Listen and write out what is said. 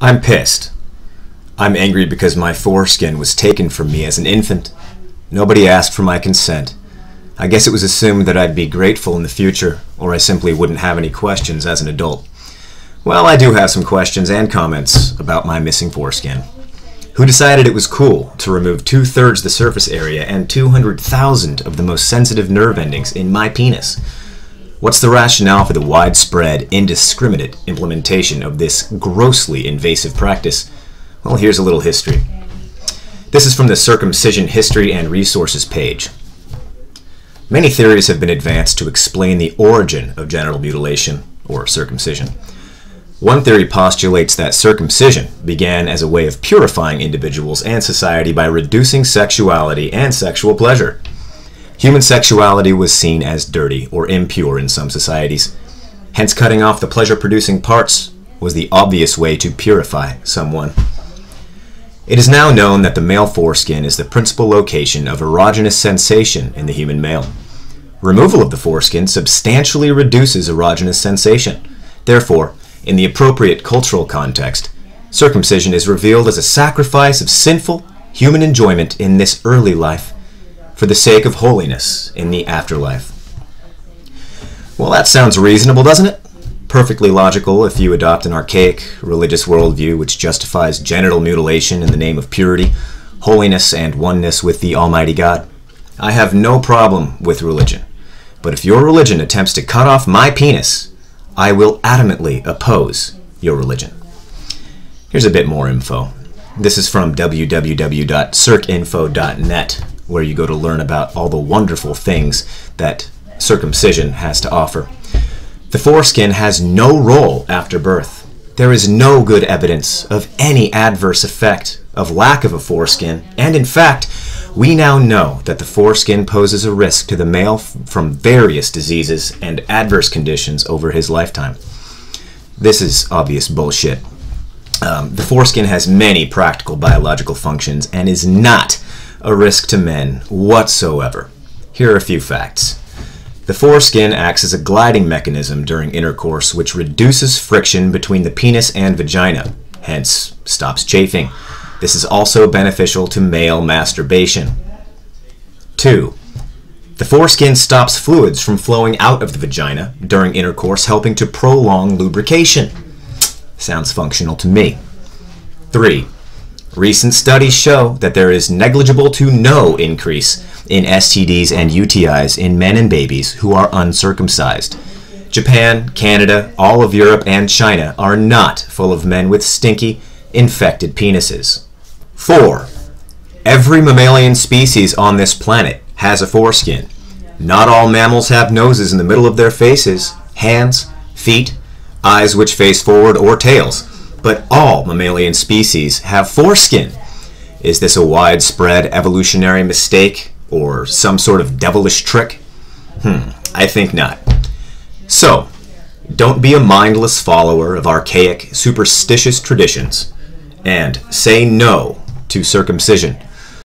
I'm pissed. I'm angry because my foreskin was taken from me as an infant. Nobody asked for my consent. I guess it was assumed that I'd be grateful in the future, or I simply wouldn't have any questions as an adult. Well, I do have some questions and comments about my missing foreskin. Who decided it was cool to remove 2/3 the surface area and 200,000 of the most sensitive nerve endings in my penis? What's the rationale for the widespread, indiscriminate implementation of this grossly invasive practice? Well, here's a little history. This is from the Circumcision History and Resources page. Many theories have been advanced to explain the origin of genital mutilation, or circumcision. One theory postulates that circumcision began as a way of purifying individuals and society by reducing sexuality and sexual pleasure. Human sexuality was seen as dirty or impure in some societies. Hence, cutting off the pleasure-producing parts was the obvious way to purify someone. It is now known that the male foreskin is the principal location of erogenous sensation in the human male. Removal of the foreskin substantially reduces erogenous sensation. Therefore, in the appropriate cultural context, circumcision is revealed as a sacrifice of sinful human enjoyment in this early life for the sake of holiness in the afterlife. Well, that sounds reasonable, doesn't it? Perfectly logical if you adopt an archaic religious worldview which justifies genital mutilation in the name of purity, holiness, and oneness with the Almighty God. I have no problem with religion, but if your religion attempts to cut off my penis, I will adamantly oppose your religion. Here's a bit more info. This is from www.circinfo.net, where you go to learn about all the wonderful things that circumcision has to offer. The foreskin has no role after birth. There is no good evidence of any adverse effect of lack of a foreskin, and in fact, we now know that the foreskin poses a risk to the male from various diseases and adverse conditions over his lifetime. This is obvious bullshit. The foreskin has many practical biological functions and is not a risk to men whatsoever. Here are a few facts. The foreskin acts as a gliding mechanism during intercourse, which reduces friction between the penis and vagina, hence stops chafing. This is also beneficial to male masturbation. 2. The foreskin stops fluids from flowing out of the vagina during intercourse, helping to prolong lubrication. Sounds functional to me. 3. Recent studies show that there is negligible to no increase in STDs and UTIs in men and babies who are uncircumcised. Japan, Canada, all of Europe, and China are not full of men with stinky, infected penises. 4. Every mammalian species on this planet has a foreskin. Not all mammals have noses in the middle of their faces, hands, feet, eyes which face forward, or tails, but all mammalian species have foreskin. Is this a widespread evolutionary mistake or some sort of devilish trick? I think not. So, don't be a mindless follower of archaic, superstitious traditions, and say no to circumcision